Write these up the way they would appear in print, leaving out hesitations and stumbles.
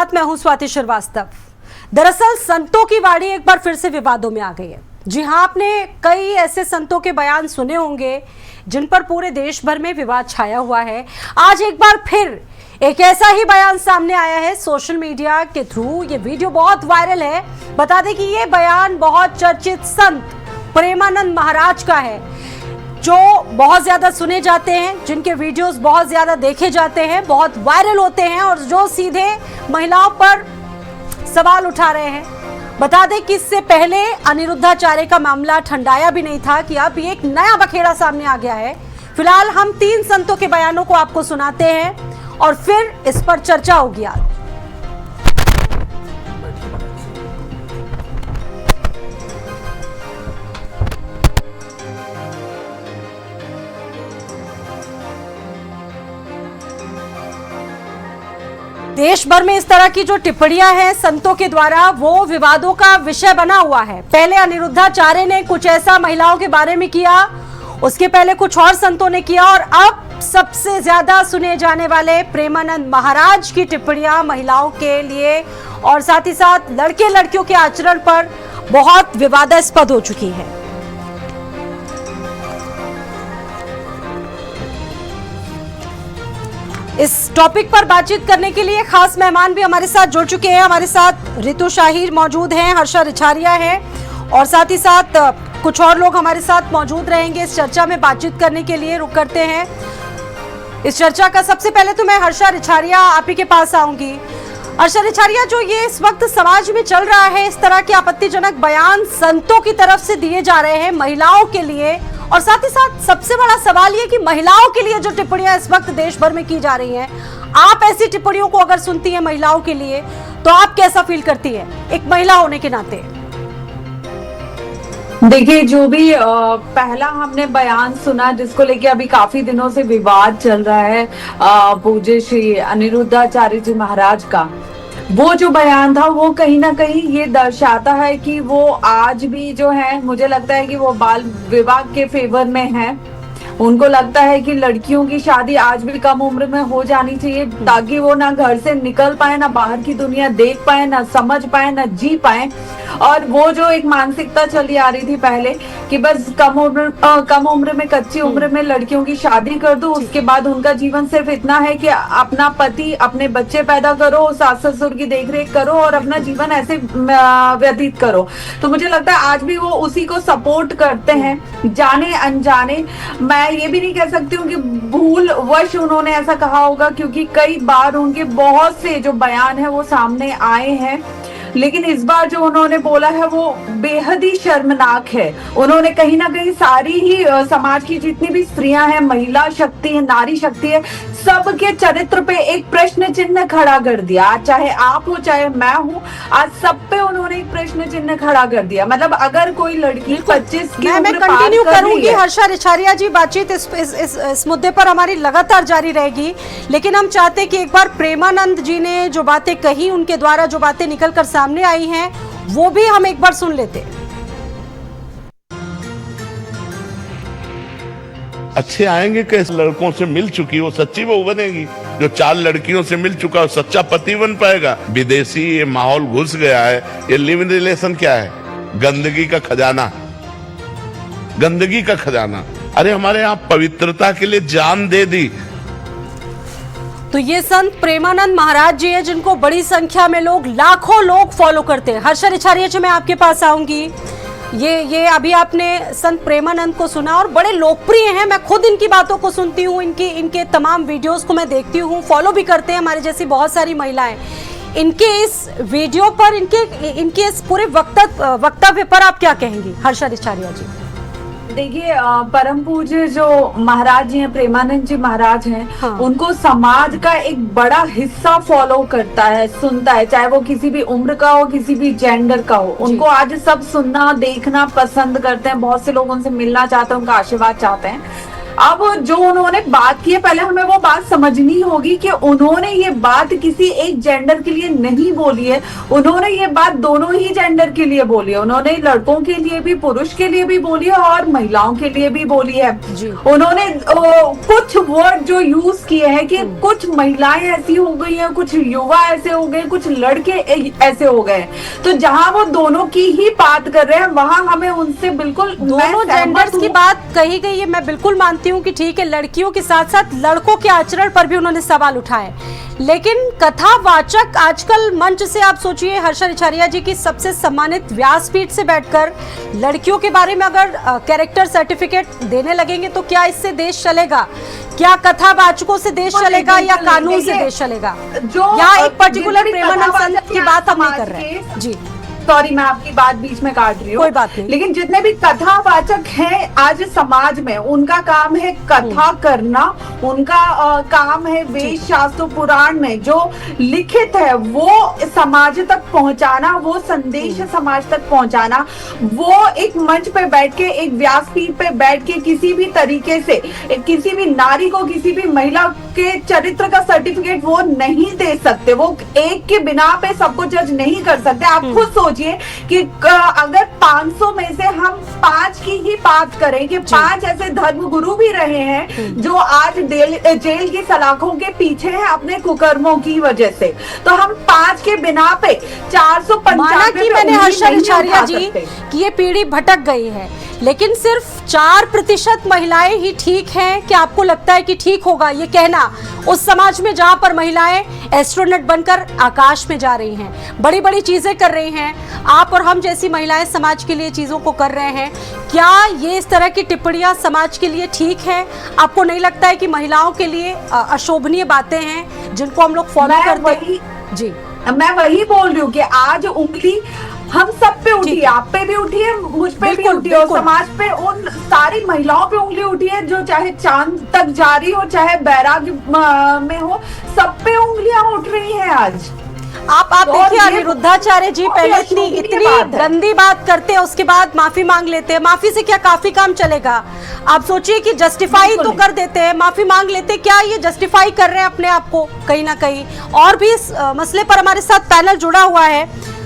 मैं हूं स्वाति श्रीवास्तव। दरअसल संतों की वाणी एक बार फिर से विवादों में आ गई है। जी हां, आपने कई ऐसे संतों के बयान सुने होंगे जिन पर पूरे देश भर में विवाद छाया हुआ है। आज एक बार फिर एक ऐसा ही बयान सामने आया है सोशल मीडिया के थ्रू। ये वीडियो बहुत वायरल है। बता दें कि ये बयान बहुत चर्चित संत प्रेमानंद महाराज का है, जो बहुत ज्यादा सुने जाते हैं, जिनके वीडियोस बहुत ज्यादा देखे जाते हैं, बहुत वायरल होते हैं और जो सीधे महिलाओं पर सवाल उठा रहे हैं। बता दें कि इससे पहले अनिरुद्धाचार्य का मामला ठंडाया भी नहीं था कि अब एक नया बखेड़ा सामने आ गया है। फिलहाल हम 3 संतों के बयानों को आपको सुनाते हैं और फिर इस पर चर्चा होगी आज। देश भर में इस तरह की जो टिप्पणियां हैं संतों के द्वारा, वो विवादों का विषय बना हुआ है। पहले अनिरुद्धाचार्य ने कुछ ऐसा महिलाओं के बारे में किया, उसके पहले कुछ और संतों ने किया और अब सबसे ज्यादा सुने जाने वाले प्रेमानंद महाराज की टिप्पणियां महिलाओं के लिए और साथ ही साथ लड़के लड़कियों के आचरण पर बहुत विवादास्पद हो चुकी है। इस टॉपिक पर बातचीत करने के लिए खास मेहमान भी हमारे साथ जुड़ चुके हैं। हमारे साथ रितु शाहिर मौजूद हैं, हर्षा रिछारिया हैं और साथ ही साथ कुछ और लोग हमारे साथ मौजूद रहेंगे इस चर्चा में बातचीत करने के लिए। रुक करते हैं इस चर्चा का। सबसे पहले तो मैं हर्षा रिछारिया आप ही के पास आऊंगी। हर्षा रिछारिया, जो ये इस वक्त समाज में चल रहा है, इस तरह के आपत्तिजनक बयान संतों की तरफ से दिए जा रहे हैं महिलाओं के लिए, और साथ ही साथ सबसे बड़ा सवाल ये कि महिलाओं के लिए जो टिप्पणियां इस वक्त देश भर में की जा रही हैं, आप ऐसी टिप्पणियों को अगर सुनती हैं महिलाओं के लिए तो आप कैसा फील करती हैं एक महिला होने के नाते? देखिए, जो भी पहला हमने बयान सुना जिसको लेके अभी काफी दिनों से विवाद चल रहा है पूज्य श्री अनिरुद्धाचार्य जी महाराज का, वो जो बयान था वो कहीं ना कहीं ये दर्शाता है कि वो आज भी जो है, मुझे लगता है कि वो बाल विवाह के फेवर में है। उनको लगता है कि लड़कियों की शादी आज भी कम उम्र में हो जानी चाहिए ताकि वो ना घर से निकल पाए, ना बाहर की दुनिया देख पाए, ना समझ पाए, ना जी पाए। और वो जो एक मानसिकता चली आ रही थी पहले कि बस कम उम्र में, कच्ची उम्र में लड़कियों की शादी कर दो, उसके बाद उनका जीवन सिर्फ इतना है कि अपना पति, अपने बच्चे पैदा करो, सास ससुर की देखरेख करो और अपना जीवन ऐसे व्यतीत करो। तो मुझे लगता है आज भी वो उसी को सपोर्ट करते हैं, जाने अनजाने। मैं ये भी नहीं कह सकती हूँ कि भूल वश उन्होंने ऐसा कहा होगा, क्योंकि कई बार उनके बहुत से जो बयान है वो सामने आए हैं, लेकिन इस बार जो उन्होंने बोला है वो बेहद ही शर्मनाक है। उन्होंने कहीं ना कहीं सारी ही समाज की जितनी भी स्त्रियां हैं, महिला शक्ति है, नारी शक्ति है, सबके चरित्र पे एक प्रश्न चिन्ह खड़ा कर दिया। चाहे आप हो चाहे मैं हूँ, आज सब पे उन्होंने एक प्रश्न चिन्ह खड़ा कर दिया। मतलब अगर कोई लड़की 25 की उम्र पार कंटिन्यू कर करूंगी। रही है। हर्षा रिछारिया जी, बातचीत इस मुद्दे पर हमारी लगातार जारी रहेगी, लेकिन हम चाहते कि एक बार प्रेमानंद जी ने जो बातें कही, उनके द्वारा जो बातें निकल कर सामने आई हैं, वो भी हम एक बार सुन लेते। अच्छे आएंगे कि लड़कों से मिल चुकी वो सच्ची वो बनेगी, जो 4 लड़कियों से मिल चुका वो सच्चा पति बन पाएगा। विदेशी ये माहौल घुस गया है। ये लिव इन रिलेशन क्या है? गंदगी का खजाना, गंदगी का खजाना। अरे हमारे यहाँ पवित्रता के लिए जान दे दी। तो ये संत प्रेमानंद महाराज जी हैं, जिनको बड़ी संख्या में लोग, लाखों लोग फॉलो करते हैं। हर्षा रिछारिया जी, मैं आपके पास आऊंगी। ये अभी आपने संत प्रेमानंद को सुना और बड़े लोकप्रिय हैं। मैं खुद इनकी बातों को सुनती हूँ, इनके तमाम वीडियोस को मैं देखती हूँ, फॉलो भी करते हैं हमारे जैसी बहुत सारी महिलाएं। इनके इस वीडियो पर, इनके इस पूरे वक्तव्य पर आप क्या कहेंगी हर्षा रिछारिया जी? देखिए, परम पूज्य जो महाराज जी हैं, प्रेमानंद जी महाराज हैं, हाँ। उनको समाज का एक बड़ा हिस्सा फॉलो करता है, सुनता है, चाहे वो किसी भी उम्र का हो, किसी भी जेंडर का हो। उनको आज सब सुनना देखना पसंद करते हैं। बहुत से लोग उनसे मिलना चाहते हैं, उनका आशीर्वाद चाहते हैं। अब जो उन्होंने बात की है, पहले हमें वो बात समझनी होगी कि उन्होंने ये बात किसी एक जेंडर के लिए नहीं बोली है, उन्होंने ये बात दोनों ही जेंडर के लिए बोली है। उन्होंने लड़कों के लिए भी, पुरुष के लिए भी बोली है और महिलाओं के लिए भी बोली है। उन्होंने कुछ वर्ड जो यूज किए हैं कि कुछ महिलाएं ऐसी हो गई हैं, कुछ युवा ऐसे हो गए, कुछ लड़के ऐसे हो गए। तो जहां वो दोनों की ही बात कर रहे हैं, वहां हमें उनसे बिल्कुल, दोनों जेंडर्स की बात कही गई है, मैं बिल्कुल मानती हूँ कि ठीक है, लड़कियों के साथ साथ लड़कों के आचरण पर भी उन्होंने सवाल उठाए। लेकिन कथावाचक आजकल मंच से आप सोचिए, हर्षा रिछारिया जी की सबसे सम्मानित व्यासपीठ से बैठकर लड़कियों के बारे में अगर कैरेक्टर सर्टिफिकेट देने लगेंगे तो क्या इससे देश चलेगा? क्या कथावाचकों से देश चलेगा या कानून से देश चलेगा? यहाँ एक पर्टिकुलर प्रेमानंद संत की बात हम नहीं कर रहे हैं। जी सॉरी, मैं आपकी बात बीच में काट रही हूँ, कोई बात नहीं। लेकिन जितने भी कथावाचक हैं आज समाज में, उनका काम है कथा करना, उनका काम है वेद शास्त्र पुराण में जो लिखित है वो समाज तक पहुंचाना, वो संदेश समाज तक पहुंचाना। वो एक मंच पे बैठ के, एक व्यासपीठ पे बैठ के किसी भी तरीके से किसी भी नारी को, किसी भी महिला के चरित्र का सर्टिफिकेट वो नहीं दे सकते। वो एक के बिना पे सबको जज नहीं कर सकते। आप खुद सोचिए कि अगर 500 में से हम 5 की ही बात करें कि 5 ऐसे धर्म गुरु भी रहे हैं जो आज जेल की सलाखों के पीछे हैं अपने कुकर्मों की वजह से, तो हम 5 के बिना पे 495 की मैंने हर्षा रिछारिया जी कि ये पीढ़ी भटक गई है, लेकिन सिर्फ 4% महिलाएं ही ठीक हैं। क्या आपको लगता है कि ठीक होगा ये कहना उस समाज में जहां पर महिलाएं एस्ट्रोनॉट बनकर आकाश में जा रही हैं, बड़ी बड़ी चीजें कर रही हैं, आप और हम जैसी महिलाएं समाज के लिए चीजों को कर रहे हैं? क्या ये इस तरह की टिप्पणियां समाज के लिए ठीक है? आपको नहीं लगता है कि महिलाओं के लिए अशोभनीय बातें हैं जिनको हम लोग फॉलो करते हैं? जी मैं वही बोल रही हूँ कि आज उंगली हम सब पे उठी है, आप पे भी उठी है, मुझ पे भी उठी है, और समाज पे उन सारी महिलाओं पे उंगली उठी है जो चाहे चांद तक जा रही हो, चाहे बैराग में हो, सब पे उंगलियां उठ रही हैं आज। आप देखिए, अनिरुद्धाचार्य जी पहले इतनी गंदी बात करते हैं, उसके बाद माफी मांग लेते हैं। माफी से क्या काफी काम चलेगा? आप सोचिए कि जस्टिफाई तो कर देते हैं, माफी मांग लेते हैं, क्या ये जस्टिफाई कर रहे हैं अपने आप को कहीं ना कहीं? और भी इस मसले पर हमारे साथ पैनल जुड़ा हुआ है।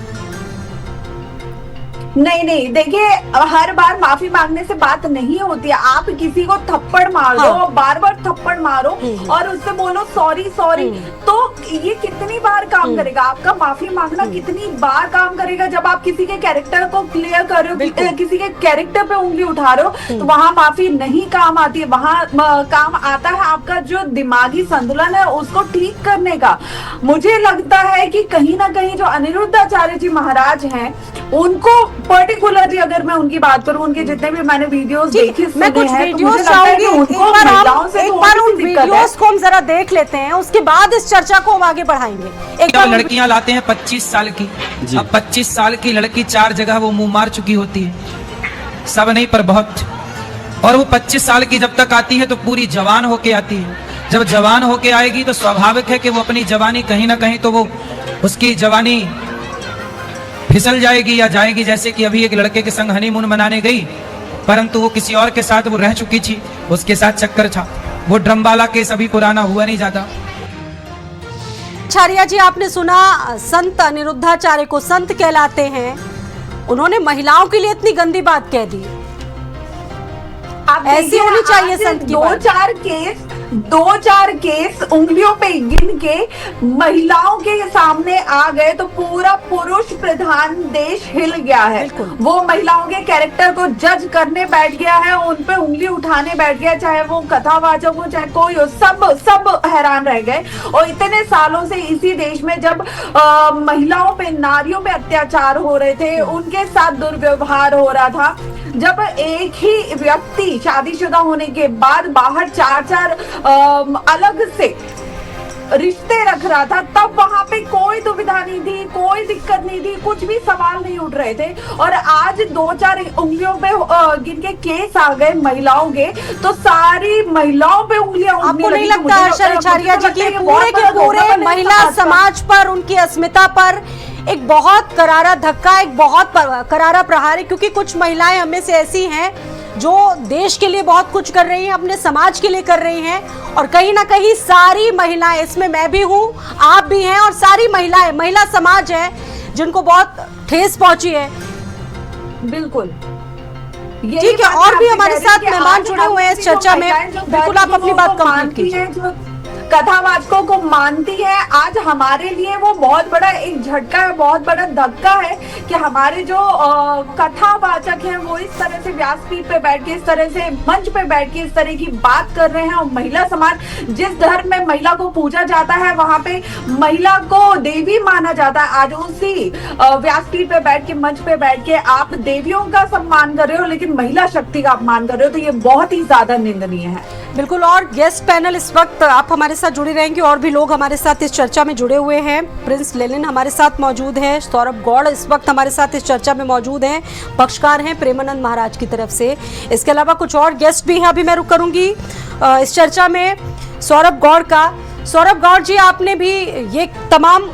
नहीं, देखिए, हर बार माफी मांगने से बात नहीं होती है। आप किसी को थप्पड़ मार दो, बार बार थप्पड़ मारो और उससे बोलो सॉरी, तो ये कितनी बार काम करेगा? आपका माफी मांगना कितनी बार काम करेगा? जब आप किसी के कैरेक्टर को क्लियर कर रहे हो, किसी के कैरेक्टर पे उंगली उठा रहे हो, तो वहां माफी नहीं काम आती है। वहां काम आता है आपका जो दिमागी संतुलन है उसको ठीक करने का। मुझे लगता है कि कहीं ना कहीं जो अनिरुद्धाचार्य जी महाराज हैं, उनको पर्टिकुलरली अगर मैं उनकी बात करूं, उनके जितने भी मैंने वीडियोस देखे, मैं कुछ वीडियोस चाहूंगी, एक बार उन वीडियोस को हम जरा देख लेते हैं, उसके बाद इस चर्चा को हम आगे बढ़ाएंगे। एक लड़कियां लाते हैं 25 साल की, अब 25 साल की लड़की 4 जगह वो मुंह मार चुकी होती है, सब नहीं पर बहुत, और वो 25 साल की जब तक आती है तो पूरी जवान होके आती है। जब जवान होके आएगी तो स्वाभाविक है कि वो अपनी जवानी कहीं ना कहीं तो वो उसकी जवानी फिसल जाएगी या जाएगी। जैसे कि अभी एक लड़के के संग हनीमून मनाने गई, परंतु वो किसी और के साथ वो रह चुकी थी, उसके साथ चक्कर था। वो ड्रम वाला केस अभी पुराना हुआ नहीं जाता। रिछारिया जी, आपने सुना संत अनिरुद्धाचार्य को संत कहलाते हैं, उन्होंने महिलाओं के लिए इतनी गंदी बात कह दी। ऐसी होनी चाहिए संत की बात। 2-4 केस उंगलियों पे गिन के महिलाओं के सामने आ गए तो पूरा पुरुष प्रधान देश हिल गया है। वो महिलाओं के कैरेक्टर को जज करने बैठ गया है, उन पे उंगली उठाने बैठ गया, चाहे वो कथावाचक हो चाहे कोई हो, सब हैरान रह गए। और इतने सालों से इसी देश में जब महिलाओं पे, नारियों पे अत्याचार हो रहे थे, उनके साथ दुर्व्यवहार हो रहा था, जब एक ही व्यक्ति शादीशुदा होने के बाद बाहर 4 अलग से रिश्ते रख रहा था, तब वहां पे कोई दुविधा नहीं थी, कोई दिक्कत नहीं थी, कुछ भी सवाल नहीं उठ रहे थे। और आज 2-4 उंगलियों पे गिन के केस आ गए महिलाओं के, तो सारी महिलाओं पे उंगलियां उठने लगी। आपको नहीं लगता हर्षा रिछारिया जी की पूरे के पूरे महिला समाज पर, उनकी अस्मिता पर एक बहुत करारा धक्का, एक बहुत करारा प्रहार है? क्योंकि कुछ महिलाएं हमें से ऐसी हैं जो देश के लिए बहुत कुछ कर रही हैं, अपने समाज के लिए कर रही हैं, और कहीं ना कहीं सारी महिलाएं, इसमें मैं भी हूं, आप भी हैं, और सारी महिलाएं, महिला समाज है जिनको बहुत ठेस पहुंची है। बिल्कुल ठीक है, और भी हमारे साथ मेहमान जुड़े हुए हैं इस चर्चा में। बिल्कुल, आप अपनी बात कंप्लीट कीजिए। कथावाचकों को मानती है, आज हमारे लिए वो बहुत बड़ा एक झटका है, बहुत बड़ा धक्का है कि हमारे जो कथावाचक हैं वो इस तरह से व्यासपीठ पे बैठ के, इस तरह से मंच पे बैठ के इस तरह की बात कर रहे हैं। और महिला समाज, जिस धर्म में महिला को पूजा जाता है वहां पे महिला को देवी माना जाता है, आज उसी व्यासपीठ पे बैठ के, मंच पे बैठ के आप देवियों का सम्मान कर रहे हो लेकिन महिला शक्ति का अपमान कर रहे हो, तो ये बहुत ही ज्यादा निंदनीय है। बिल्कुल, और गेस्ट पैनल इस वक्त आप हमारे साथ जुड़े रहेंगे, और भी लोग हमारे साथ इस चर्चा में जुड़े हुए हैं। प्रिंस लेनिन हमारे साथ मौजूद हैं, सौरभ गौड़ इस वक्त हमारे साथ इस चर्चा में मौजूद हैं, पक्षकार हैं प्रेमानंद महाराज की तरफ से। इसके अलावा कुछ और गेस्ट भी हैं, अभी मैं रुक करूंगी इस चर्चा में सौरभ गौड़ का। सौरभ गौड़ जी, आपने भी ये तमाम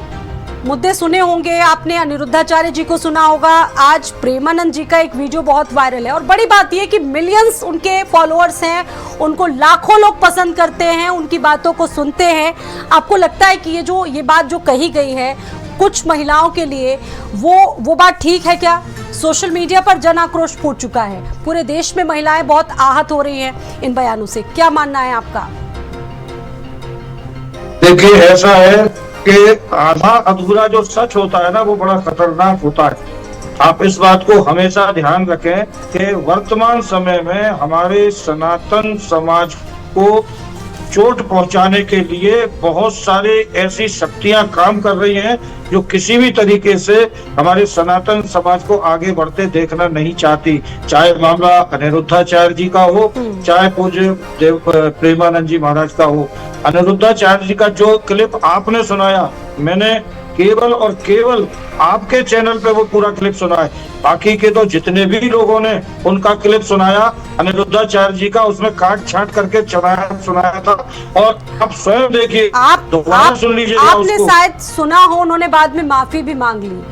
मुद्दे सुने होंगे, आपने अनिरुद्धाचार्य जी को सुना होगा, आज प्रेमानंद जी का एक वीडियो बहुत वायरल है, और बड़ी बात यह कि मिलियंस उनके फॉलोअर्स हैं, उनको लाखों लोग पसंद करते हैं, उनकी बातों को सुनते हैं। आपको लगता है कि ये बात जो कही गई है कुछ महिलाओं के लिए, वो बात ठीक है क्या? सोशल मीडिया पर जन आक्रोश फूट चुका है, पूरे देश में महिलाएं बहुत आहत हो रही हैं इन बयानों से, क्या मानना है आपका? देखिए, ऐसा है कि आधा अधूरा जो सच होता है ना, वो बड़ा खतरनाक होता है। आप इस बात को हमेशा ध्यान रखें कि वर्तमान समय में हमारे सनातन समाज को चोट पहुंचाने के लिए बहुत सारे ऐसी शक्तियां काम कर रही हैं जो किसी भी तरीके से हमारे सनातन समाज को आगे बढ़ते देखना नहीं चाहती। चाहे मामला अनिरुद्धाचार्य जी का हो, चाहे पूज्य प्रेमानंद जी महाराज का हो। अनिरुद्धाचार्य जी का जो क्लिप आपने सुनाया, मैंने केवल और केवल आपके चैनल पे वो पूरा क्लिप सुना है, बाकी के तो जितने भी लोगों ने उनका क्लिप सुनाया अनिरुद्धाचार्य जी का, उसमें काट छांट करके सुनाया था। और आप स्वयं देखिए, आप दोबारा सुन लीजिएगा। आपने शायद सुना हो, उन्होंने बाद में माफी भी मांग ली।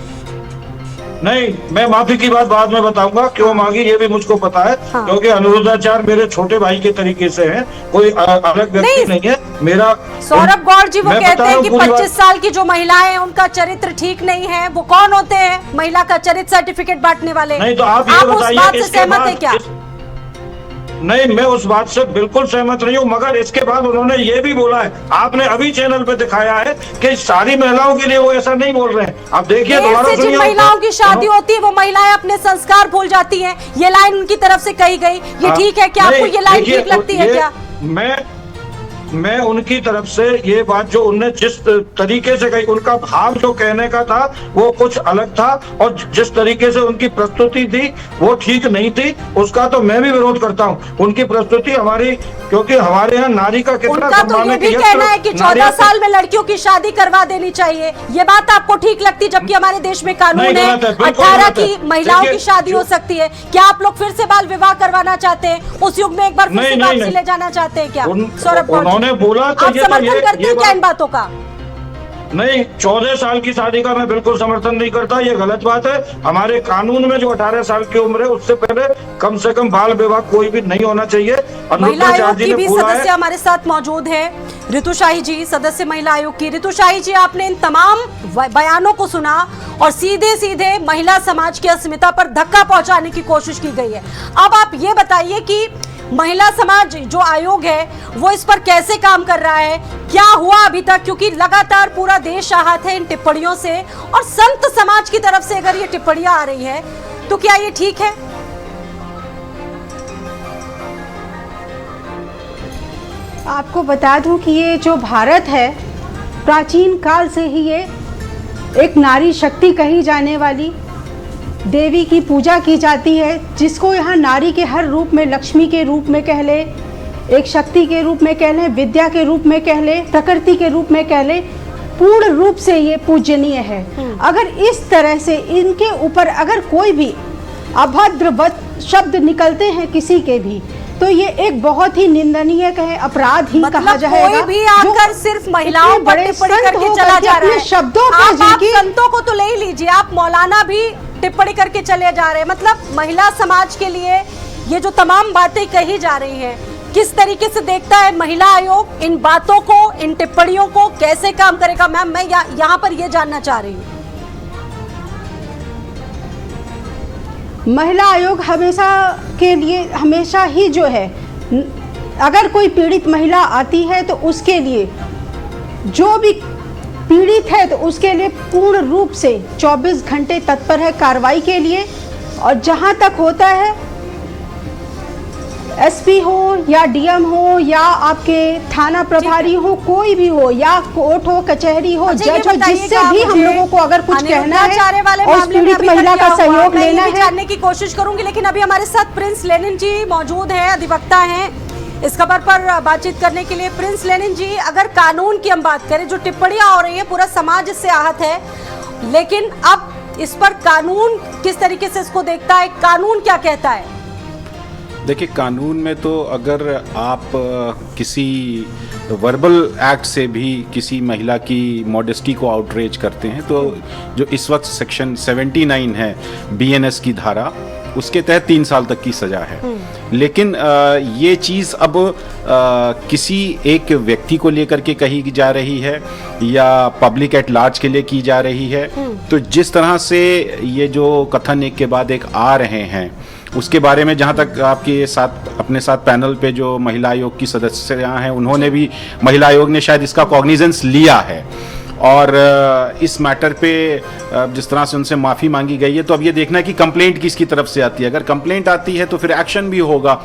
नहीं, मैं माफी की बात बाद में बताऊंगा, क्यों मांगी ये भी मुझको पता है। हाँ। क्योंकि अनिरुद्धाचार्य मेरे छोटे भाई के तरीके से हैं, कोई अलग व्यक्ति नहीं है मेरा। सौरभ गौड़ जी, वो कहते हैं कि 25 बात... साल की जो महिलाएं हैं उनका चरित्र ठीक नहीं है। वो कौन होते हैं महिला का चरित्र सर्टिफिकेट बांटने वाले? नहीं, तो आप ये उस बात से सहमत है क्या? नहीं, मैं उस बात से बिल्कुल सहमत नहीं हूँ, मगर इसके बाद उन्होंने ये भी बोला है, आपने अभी चैनल पे दिखाया है कि सारी महिलाओं के लिए वो ऐसा नहीं बोल रहे हैं। आप देखिए, दोबारा जिन महिलाओं की शादी होती है वो महिलाएं अपने संस्कार भूल जाती हैं, ये लाइन उनकी तरफ से कही गई, ये ठीक है क्या? आपको ये लाइन ठीक लगती है क्या? मैं उनकी तरफ से ये बात जो उनने जिस तरीके से कही, उनका भाव जो कहने का था वो कुछ अलग था, और जिस तरीके से उनकी प्रस्तुति थी वो ठीक नहीं थी, उसका तो मैं भी विरोध करता हूँ। उनकी प्रस्तुति हमारी, क्योंकि हमारे यहाँ नारी का कितना उनका तो ये भी कहना है कि 14 साल में लड़कियों की शादी करवा देनी चाहिए, ये बात आपको ठीक लगती? जबकि हमारे देश में कानून है 18 की महिलाओं की शादी हो सकती है। क्या आप लोग फिर से बाल विवाह करवाना चाहते हैं? उस युग में एक बार फिर से वापसी ले जाना चाहते हैं क्या? सौरभ, उन्होंने बोला, आप समर्थन करते हैं क्या इन बातों का? नहीं, 14 साल की शादी का मैं बिल्कुल समर्थन नहीं करता, ये गलत बात है। हमारे कानून में जो 18 साल की उम्र है उससे पहले कम से कम बाल विवाह कोई भी नहीं होना चाहिए। महिला आयोग की भी सदस्य हमारे साथ मौजूद है, ऋतु शाही जी, सदस्य महिला आयोग की। ऋतु शाही जी, आपने इन तमाम बयानों को सुना और सीधे सीधे महिला समाज की अस्मिता पर धक्का पहुंचाने की कोशिश की गई है। अब आप ये बताइए कि महिला समाज जो आयोग है वो इस पर कैसे काम कर रहा है, क्या हुआ अभी तक? क्योंकि लगातार पूरा देश आहत है इन टिप्पणियों से, और संत समाज की तरफ से अगर ये टिप्पणियां आ रही हैं तो क्या ये ठीक है? आपको बता दूं कि ये जो भारत है, प्राचीन काल से ही ये एक नारी शक्ति कही जाने वाली देवी की पूजा की जाती है, जिसको यहाँ नारी के हर रूप में, लक्ष्मी के रूप में कह ले, एक शक्ति के रूप में कह लें, विद्या के रूप में कह लें, प्रकृति के रूप में कह लें, पूर्ण रूप से ये पूजनीय है। अगर इस तरह से इनके ऊपर अगर कोई भी अभद्र शब्द निकलते हैं किसी के भी, तो ये एक बहुत ही निंदनीय कहे, अपराध ही कहा जाएगा। कोई भी आकर सिर्फ महिलाओं पर टिप्पणी करके चला जा रहा है। शब्दों आप संतों को तो ले ही लीजिए, आप मौलाना भी टिप्पणी करके चले जा रहे हैं। मतलब महिला समाज के लिए ये जो तमाम बातें कही जा रही हैं, किस तरीके से देखता है महिला आयोग इन बातों को, इन टिप्पणियों को, कैसे काम करेगा? मैम, मैं यहाँ पर ये जानना चाह रही हूँ। महिला आयोग हमेशा के लिए, हमेशा ही जो है, अगर कोई पीड़ित महिला आती है तो उसके लिए, जो भी पीड़ित है तो उसके लिए पूर्ण रूप से 24 घंटे तत्पर है कार्रवाई के लिए। और जहां तक होता है, एसपी हो या डीएम हो या आपके थाना प्रभारी हो, कोई भी हो, या कोर्ट हो, कचहरी हो, जज हो, जिससे भी हम लोगों को अगर कुछ कहना है और पीड़ित महिला का सहयोग लेना है, जानने की कोशिश करूंगी। लेकिन अभी हमारे साथ प्रिंस लेनिन जी मौजूद हैं, अधिवक्ता हैं, इस खबर पर बातचीत करने के लिए। प्रिंस लेनिन जी, अगर कानून की हम बात करें, जो टिप्पणियां हो रही है, पूरा समाज इससे आहत है, लेकिन अब इस पर कानून किस तरीके से इसको देखता है? कानून क्या कहता है? देखिए, कानून में तो अगर आप किसी वर्बल एक्ट से भी किसी महिला की मॉडेस्टी को आउटरेज करते हैं, तो जो इस वक्त सेक्शन 79 है बीएनएस की धारा, उसके तहत 3 साल तक की सजा है। लेकिन ये चीज़ अब किसी एक व्यक्ति को लेकर के कही जा रही है या पब्लिक एट लार्ज के लिए की जा रही है, तो जिस तरह से ये जो कथन एक के बाद एक आ रहे हैं, उसके बारे में जहाँ तक आपके साथ, अपने साथ पैनल पे जो महिला आयोग की सदस्या हैं, उन्होंने भी, महिला आयोग ने शायद इसका कॉग्निजेंस लिया है और इस मैटर पे जिस तरह से उनसे माफ़ी मांगी गई है, तो अब ये देखना है कि कंप्लेंट किसकी तरफ से आती है। अगर कंप्लेंट आती है तो फिर एक्शन भी होगा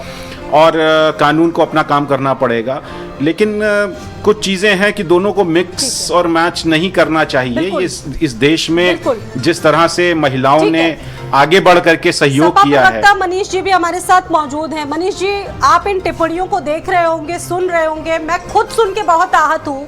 और कानून को अपना काम करना पड़ेगा। लेकिन कुछ चीज़ें हैं कि दोनों को मिक्स और मैच नहीं करना चाहिए। इस देश में जिस तरह से महिलाओं ने आगे बढ़ करके सहयोग किया है। मनीष जी भी हमारे साथ मौजूद हैं। मनीष जी, आप इन टिप्पणियों को देख रहे होंगे, सुन रहे होंगे, मैं खुद सुन के बहुत आहत हूँ।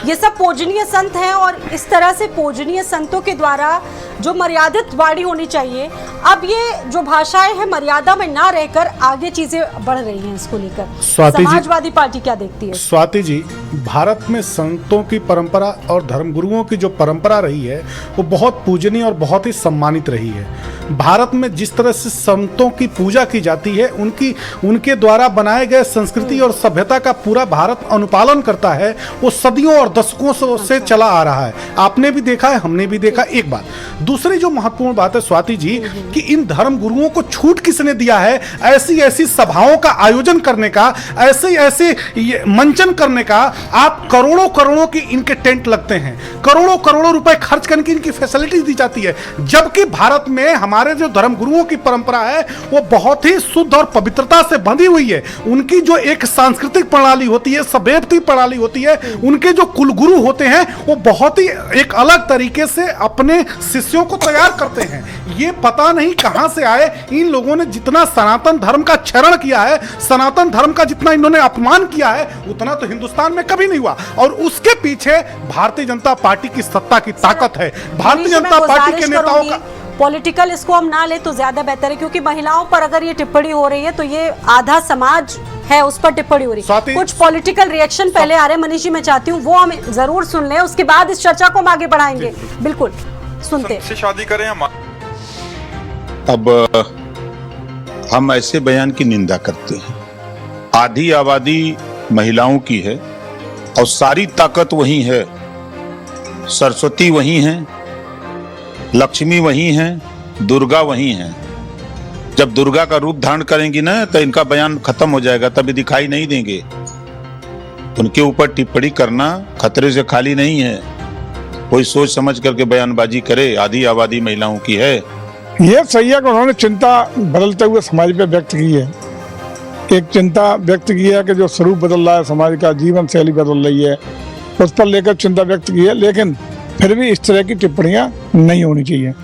ये सब पूजनीय संत हैं और इस तरह से पूजनीय संतों के द्वारा जो मर्यादित वाणी होनी चाहिए, अब ये जो भाषाएं हैं मर्यादा में ना रहकर आगे चीजें बढ़ रही हैं। इसको लेकर समाजवादी पार्टी क्या देखती है? स्वाति जी, भारत में संतों की परंपरा और धर्मगुरुओं की जो परंपरा रही है वो बहुत पूजनीय और बहुत ही सम्मानित रही है। भारत में जिस तरह से संतों की पूजा की जाती है, उनके द्वारा बनाए गए संस्कृति और सभ्यता का पूरा भारत अनुपालन करता है, वो सदियों और दशकों से चला आ रहा है। आपने भी देखा है, हमने भी देखा। एक बात। दूसरी जो महत्वपूर्ण बात है स्वाति जी, कि इन धर्म गुरुओं को छूट किसने दिया है ऐसी ऐसी सभाओं का आयोजन करने का, ऐसे मंचन करने का? आप करोड़ों करोड़ों की इनके टेंट लगते हैं, करोड़ों करोड़ों रुपए खर्च करके इनकी फैसिलिटी दी जाती है, जबकि भारत में हमारे जो धर्म गुरुओं की परंपरा है वो बहुत ही शुद्ध और पवित्रता से बंधी हुई है। उनकी जो एक सांस्कृतिक प्रणाली होती है, सभ्यता प्रणाली होती है, उनके जो कुलगुरु होते हैं वो बहुत ही एक अलग तरीके से अपने शिष्यों को तैयार करते हैं। ये पता नहीं कहां से आए। इन लोगों ने जितना सनातन धर्म का क्षरण किया है, सनातन धर्म का जितना इन्होंने अपमान किया है, उतना तो हिंदुस्तान में कभी नहीं हुआ। और उसके पीछे भारतीय जनता पार्टी की सत्ता की ताकत है। भारतीय जनता पार्टी के नेताओं का पॉलिटिकल इसको हम ना ले तो ज्यादा बेहतर है, क्योंकि महिलाओं पर अगर ये टिप्पणी हो रही है तो ये आधा समाज है उस पर टिप्पणी हो रही है। कुछ पॉलिटिकल रिएक्शन पहले आ रहे हैं मनीष जी, मैं चाहती हूँ वो हम जरूर सुन लें, उसके बाद इस चर्चा को हम आगे बढ़ाएंगे। बिल्कुल सुनते से शादी करें हम। अब हम ऐसे बयान की निंदा करते हैं। आधी आबादी महिलाओं की है और सारी ताकत वही है। सरस्वती वही है, लक्ष्मी वही है, दुर्गा वही है। जब दुर्गा का रूप धारण करेंगी ना तो इनका बयान खत्म हो जाएगा, तभी दिखाई नहीं देंगे। उनके ऊपर टिप्पणी करना खतरे से खाली नहीं है। कोई सोच समझ करके बयानबाजी करे। आधी आबादी महिलाओं की है। ये सही है कि उन्होंने चिंता बदलते हुए समाज पे व्यक्त की है। एक चिंता व्यक्त की है कि जो स्वरूप बदल रहा है समाज का, जीवन शैली बदल रही है, उस पर लेकर चिंता व्यक्त की है। लेकिन फिर भी इस तरह की टिप्पणियां नहीं होनी चाहिए।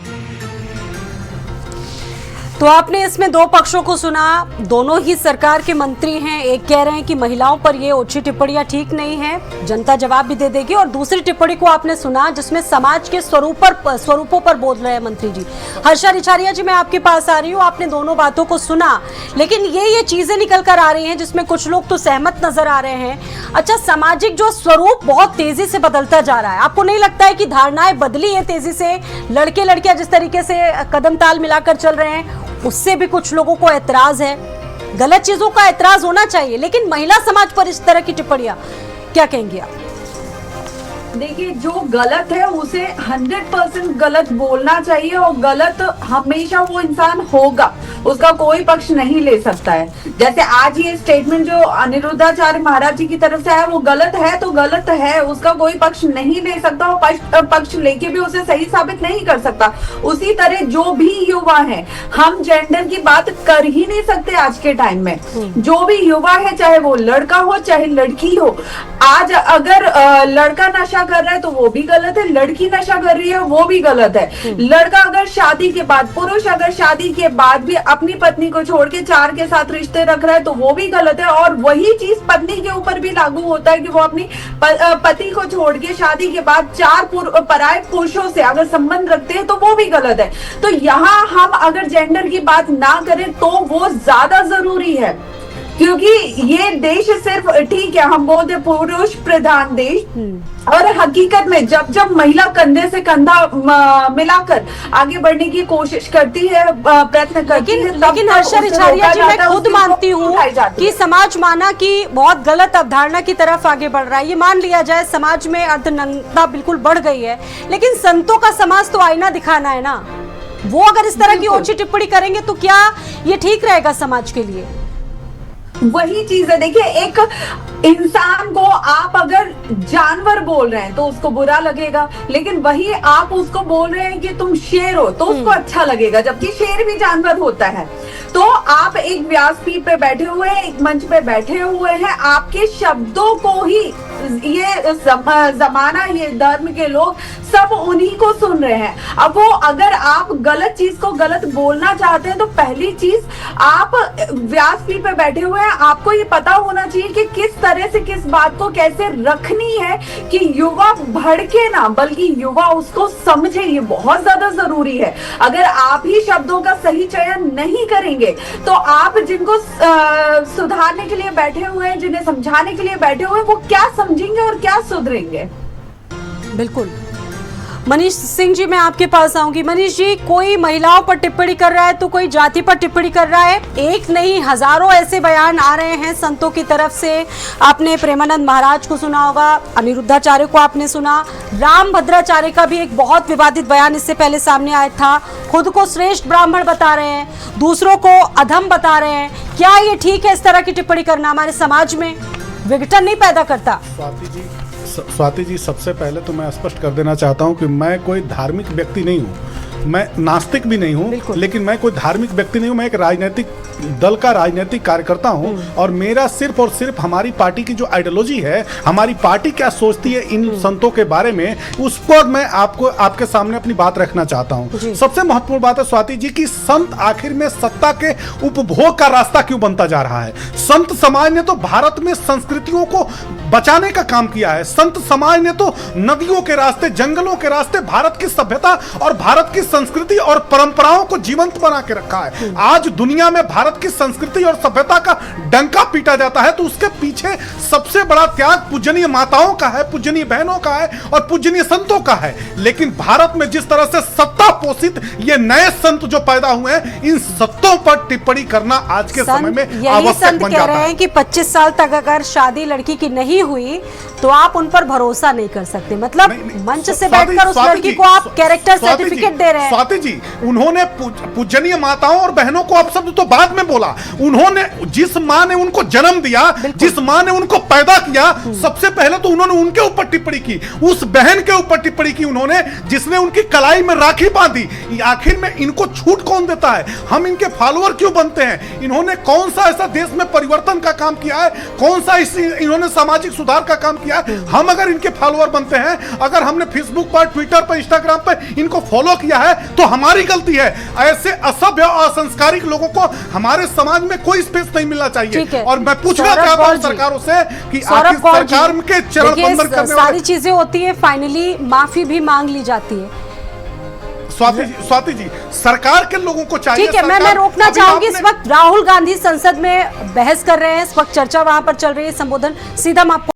तो आपने इसमें दो पक्षों को सुना, दोनों ही सरकार के मंत्री हैं। एक कह रहे हैं कि महिलाओं पर ये ओछी टिप्पणियां ठीक नहीं है, जनता जवाब भी दे देगी, और दूसरी टिप्पणी को आपने सुना जिसमें समाज के स्वरूपों पर बोल रहे हैं मंत्री जी। हर्षा रिछारिया जी, मैं आपके पास आ रही हूँ। आपने दोनों बातों को सुना, लेकिन ये चीजें निकल कर आ रही हैं जिसमें कुछ लोग तो सहमत नजर आ रहे हैं। अच्छा, सामाजिक जो स्वरूप बहुत तेजी से बदलता जा रहा है, आपको नहीं लगता है कि धारणाएं बदली है तेजी से? लड़के लड़कियां जिस तरीके से कदम ताल मिलाकर चल रहे हैं, उससे भी कुछ लोगों को ऐतराज है। गलत चीजों का एतराज होना चाहिए, लेकिन महिला समाज पर इस तरह की टिप्पणियां, क्या कहेंगे आप? देखिए, जो गलत है उसे 100% गलत बोलना चाहिए, और गलत हमेशा वो इंसान होगा, उसका कोई पक्ष नहीं ले सकता है। जैसे आज ये स्टेटमेंट जो अनिरुद्धाचार्य महाराज जी की तरफ से है, वो गलत है तो गलत है, उसका कोई पक्ष नहीं ले सकता, और पक्ष लेके भी उसे सही साबित नहीं कर सकता। उसी तरह जो भी युवा है, हम जेंडर की बात कर ही नहीं सकते आज के टाइम में। जो भी युवा है, चाहे वो लड़का हो चाहे लड़की हो, आज अगर लड़का नशा कर रहा है तो वो भी गलत है, लड़की नशा कर रही है वो भी गलत है। लड़का अगर शादी के बाद, पुरुष अगर शादी के बाद भी अपनी पत्नी को छोड़ के 4 के साथ रिश्ते रख रहा है तो वो भी गलत है। और वही चीज पत्नी के ऊपर भी लागू होता है कि वो अपनी पति को छोड़ के शादी के बाद 4 पराये पुरुषों से अगर संबंध रखते हैं तो वो भी गलत है। तो यहाँ हम अगर जेंडर की बात ना करें तो वो ज्यादा जरूरी है, क्योंकि ये देश सिर्फ, ठीक है हम बोलते पुरुष प्रधान देश, और हकीकत में जब जब महिला कंधे से कंधा मिलाकर आगे बढ़ने की कोशिश करती है, प्रयत्न करती है, लेकिन हर्षा रिछारिया जी, मैं खुद मानती हूँ कि समाज माना कि बहुत गलत अवधारणा की तरफ आगे बढ़ रहा है। ये मान लिया जाए समाज में अर्धनग्नता बिल्कुल बढ़ गई है, लेकिन संतों का समाज तो आईना दिखाना है ना। वो अगर इस तरह की ओछी टिप्पणी करेंगे तो क्या ये ठीक रहेगा समाज के लिए? वही चीज है। देखिए, एक इंसान को आप अगर जानवर बोल रहे हैं तो उसको बुरा लगेगा, लेकिन वही आप उसको बोल रहे हैं कि तुम शेर हो तो उसको अच्छा लगेगा, जबकि शेर भी जानवर होता है। तो आप एक व्यासपीठ पे बैठे हुए हैं, एक मंच पे बैठे हुए हैं, आपके शब्दों को ही ये जमाना, ये धर्म के लोग सब उन्हीं को सुन रहे हैं। अब वो अगर आप गलत चीज को गलत बोलना चाहते हैं तो पहली चीज, आप व्यासपीठ पे बैठे हुए हैं, आपको ये पता होना चाहिए कि किस तरह से किस बात को कैसे रखनी है कि युवा भड़के ना, बल्कि युवा उसको समझे। ये बहुत ज्यादा जरूरी है। अगर आप ही शब्दों का सही चयन नहीं करेंगे तो आप जिनको सुधारने के लिए बैठे हुए हैं, जिन्हें समझाने के लिए बैठे हुए हैं, वो क्या समझेंगे और क्या सुधरेंगे? बिल्कुल। मनीष सिंह जी, मैं आपके पास आऊंगी। मनीष जी, कोई महिलाओं पर टिप्पणी कर रहा है तो कोई जाति पर टिप्पणी कर रहा है। एक नहीं, हजारों ऐसे बयान आ रहे हैं संतों की तरफ से। आपने प्रेमानंद महाराज को सुना होगा, अनिरुद्धाचार्य को आपने सुना, रामभद्राचार्य का भी एक बहुत विवादित बयान इससे पहले सामने आया था। खुद को श्रेष्ठ ब्राह्मण बता रहे हैं, दूसरों को अधम बता रहे हैं। क्या ये ठीक है इस तरह की टिप्पणी करना? हमारे समाज में विघटन नहीं पैदा करता? स्वाति जी, सबसे पहले तो मैं स्पष्ट कर देना चाहता हूं कि मैं कोई धार्मिक व्यक्ति नहीं हूं, मैं नास्तिक भी नहीं हूं, लेकिन मैं कोई धार्मिक व्यक्ति नहीं हूं। मैं एक राजनीतिक दल का राजनीतिक कार्यकर्ता हूं, और मेरा सिर्फ और सिर्फ हमारी पार्टी की जो आइडियोलॉजी है, हमारी पार्टी क्या सोचती है इन संतों के बारे में, उस पर मैं आपके सामने अपनी बात रखना चाहता हूं। सबसे महत्वपूर्ण बात है स्वाति जी कि संत आखिर में सत्ता के उपभोग का रास्ता क्यों बनता जा रहा है? संत समाज ने तो भारत में संस्कृतियों को बचाने का काम किया है। संत समाज ने तो नदियों के रास्ते, जंगलों के रास्ते भारत की सभ्यता और भारत की संस्कृति और परंपराओं को जीवंत बना के रखा है। आज दुनिया में भारत की संस्कृति और सभ्यता का डंका पीटा जाता है तो उसके पीछे सबसे बड़ा त्याग पूजनीय माताओं का है, पूजनीय बहनों का है और पूजनीय संतों का है। लेकिन भारत में जिस तरह से सत्ता पोषित ये नए संत जो पैदा हुए हैं, इन सत्तों पर टिप्पणी करना आज के समय में आवश्यक बन जाता है। कि 25 साल तक अगर शादी लड़की की नहीं हुई तो आप उन पर भरोसा नहीं कर सकते, मतलब मंच से बैठकर उस लड़की को आप कैरेक्टर सर्टिफिकेट दे रहे हैं। स्वाति जी, उन्होंने पूजनीय माताओं और बहनों को अपशब्द तो बाद में बोला। उन्होंने, जिस मां ने उनको जन्म दिया, जिस मां ने उनको पैदा किया, सबसे पहले तो उन्होंने उनके ऊपर टिप्पणी की, उस बहन के ऊपर टिप्पणी की उन्होंने जिसने उनकी कलाई में राखी बांधी। आखिर में इनको छूट कौन देता है? हम इनके फॉलोअर क्यों बनते हैं? इन्होंने कौन सा ऐसा देश में परिवर्तन का काम किया है? कौन सा इन्होंने सामाजिक सुधार का काम किया है? हम अगर इनके फॉलोअर बनते हैं, अगर हमने फेसबुक पर, ट्विटर पर, इंस्टाग्राम पर इनको फॉलो किया है तो हमारी गलती है। ऐसे असभ्य और असंस्कारिक लोगों को हमारे समाज में कोई स्पेस नहीं मिलना चाहिए। और मैं पूछना चाहता हूं सरकारों से कि आखिर सरकार के चरण बंधन करने सारी चीजें होती है, फाइनली माफी भी मांग ली जाती है। स्वाति जी, सरकार के लोगों को चाहिए। ठीक है, मैं रोकना चाहूंगी। इस वक्त राहुल गांधी संसद में बहस कर रहे हैं, इस वक्त चर्चा वहां पर चल रही है, संबोधन सीधा मैं आपको